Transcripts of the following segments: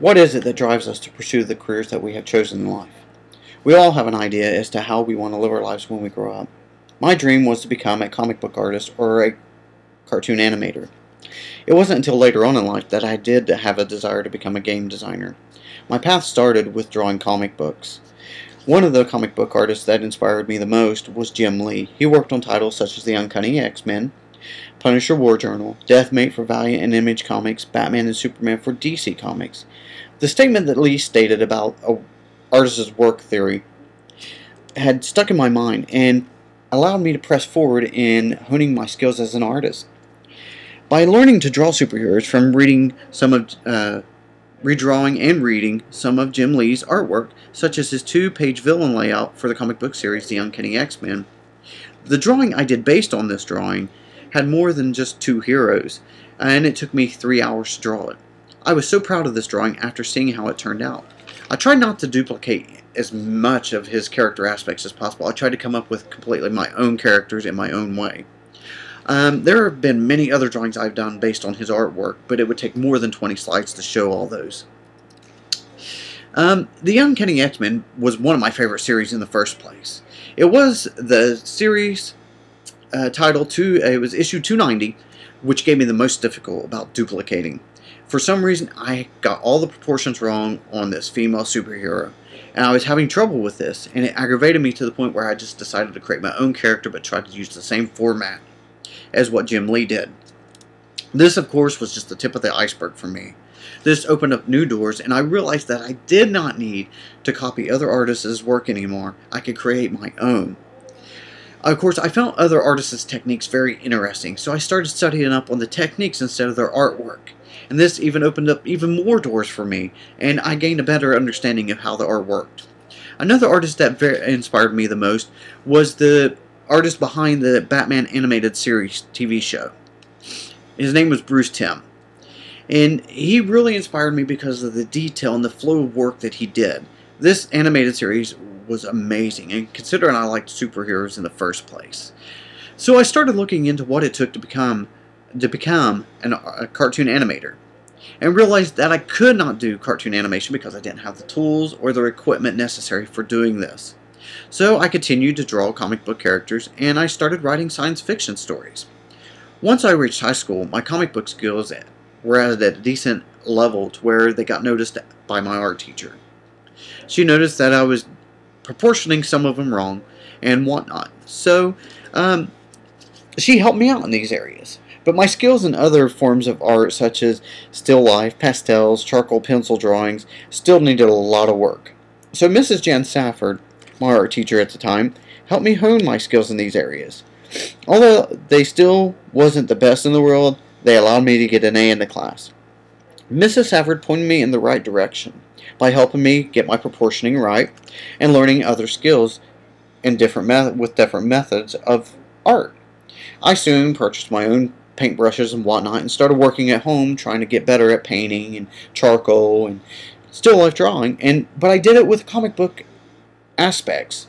What is it that drives us to pursue the careers that we have chosen in life? We all have an idea as to how we want to live our lives when we grow up. My dream was to become a comic book artist or a cartoon animator. It wasn't until later on in life that I did have a desire to become a game designer. My path started with drawing comic books. One of the comic book artists that inspired me the most was Jim Lee. He worked on titles such as The Uncanny X-Men, Punisher War Journal, Deathmate for Valiant and Image Comics, Batman and Superman for DC Comics. The statement that Lee stated about an artist's work theory had stuck in my mind and allowed me to press forward in honing my skills as an artist. By learning to draw superheroes from reading redrawing and reading some of Jim Lee's artwork, such as his 2-page villain layout for the comic book series The Uncanny X-Men, the drawing I did based on this drawing had more than just 2 heroes, and it took me 3 hours to draw it. I was so proud of this drawing after seeing how it turned out. I tried not to duplicate as much of his character aspects as possible. I tried to come up with completely my own characters in my own way. There have been many other drawings I've done based on his artwork, but it would take more than 20 slides to show all those. The Uncanny X-Men was one of my favorite series in the first place. It was the series it was issue 290, which gave me the most difficult about duplicating. For some reason, I got all the proportions wrong on this female superhero, and I was having trouble with this, and it aggravated me to the point where I just decided to create my own character but tried to use the same format as what Jim Lee did. This, of course, was just the tip of the iceberg for me. This opened up new doors, and I realized that I did not need to copy other artists' work anymore. I could create my own. Of course, I found other artists' techniques very interesting, so I started studying up on the techniques instead of their artwork. And this even opened up even more doors for me, and I gained a better understanding of how the art worked. Another artist that inspired me the most was the artist behind the Batman animated series TV show. His name was Bruce Timm. And he really inspired me because of the detail and the flow of work that he did. This animated series was amazing, and considering I liked superheroes in the first place. So I started looking into what it took to become a cartoon animator, and realized that I could not do cartoon animation because I didn't have the tools or the equipment necessary for doing this. So I continued to draw comic book characters, and I started writing science fiction stories. Once I reached high school, my comic book skills were at a decent level to where they got noticed by my art teacher. She noticed that I was proportioning some of them wrong and whatnot, so she helped me out in these areas. But my skills in other forms of art, such as still life, pastels, charcoal pencil drawings, still needed a lot of work. So Mrs. Jan Safford, my art teacher at the time, helped me hone my skills in these areas. Although they still wasn't the best in the world, they allowed me to get an A in the class. Mrs. Safford pointed me in the right direction by helping me get my proportioning right and learning other skills in different methods of art. I soon purchased my own paintbrushes and whatnot and started working at home trying to get better at painting and charcoal and still life drawing, but I did it with comic book aspects.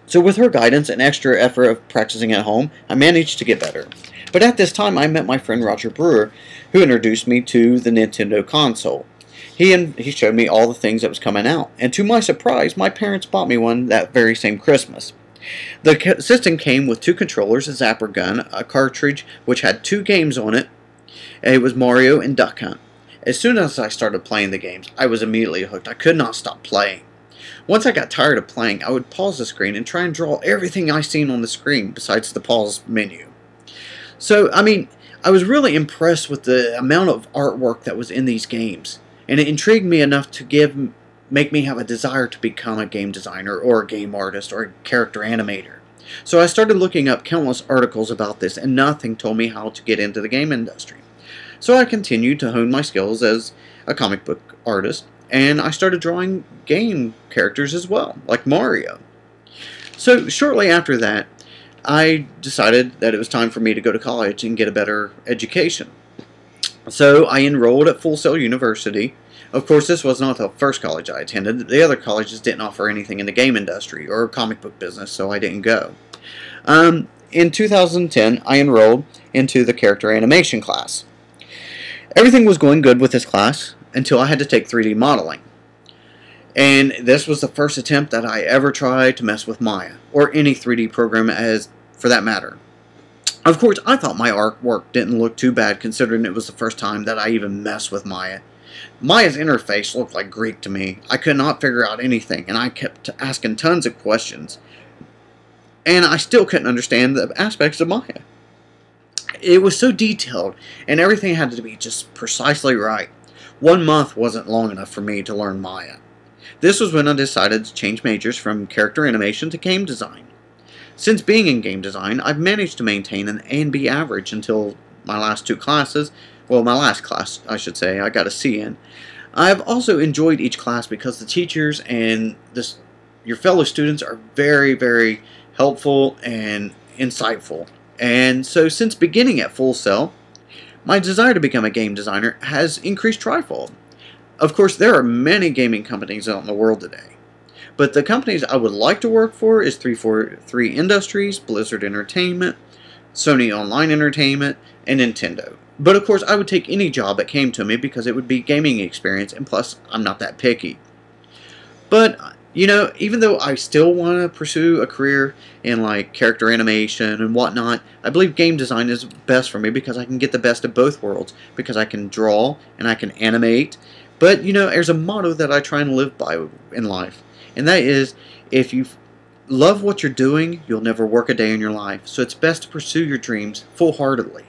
So with her guidance and extra effort of practicing at home, I managed to get better. But at this time I met my friend Roger Brewer, who introduced me to the Nintendo console. He showed me all the things that was coming out, and to my surprise, my parents bought me one that very same Christmas. The system came with 2 controllers, a zapper gun, a cartridge which had 2 games on it. It was Mario and Duck Hunt. As soon as I started playing the games, I was immediately hooked. I could not stop playing. Once I got tired of playing, I would pause the screen and try and draw everything I seen on the screen besides the pause menu. So, I was really impressed with the amount of artwork that was in these games, and it intrigued me enough to make me have a desire to become a game designer or a game artist or a character animator. So I started looking up countless articles about this, and nothing told me how to get into the game industry. So I continued to hone my skills as a comic book artist, and I started drawing game characters as well, like Mario. So shortly after that, I decided that it was time for me to go to college and get a better education. So I enrolled at Full Sail University. Of course, this was not the first college I attended. The other colleges didn't offer anything in the game industry or comic book business, so I didn't go. In 2010, I enrolled into the character animation class. Everything was going good with this class. until I had to take 3D modeling. And this was the first attempt that I ever tried to mess with Maya, or any 3D program as for that matter. Of course, I thought my artwork didn't look too bad considering it was the first time that I even messed with Maya. Maya's interface looked like Greek to me. I could not figure out anything, and I kept asking tons of questions. And I still couldn't understand the aspects of Maya. It was so detailed, and everything had to be just precisely right. 1 month wasn't long enough for me to learn Maya. This was when I decided to change majors from character animation to game design. Since being in game design, I've managed to maintain an A and B average until my last 2 classes. Well, my last class, I should say, I got a C in. I've also enjoyed each class because the teachers and your fellow students are very, very helpful and insightful. And so since beginning at Full Sail, my desire to become a game designer has increased trifold. Of course, there are many gaming companies out in the world today. But the companies I would like to work for is 343 Industries, Blizzard Entertainment, Sony Online Entertainment, and Nintendo. But of course, I would take any job that came to me because it would be gaming experience, and plus, I'm not that picky. But, you know, even though I still want to pursue a career in like character animation and whatnot, I believe game design is best for me because I can get the best of both worlds, because I can draw and I can animate. But, you know, there's a motto that I try and live by in life. And that is, if you love what you're doing, you'll never work a day in your life. So it's best to pursue your dreams full-heartedly.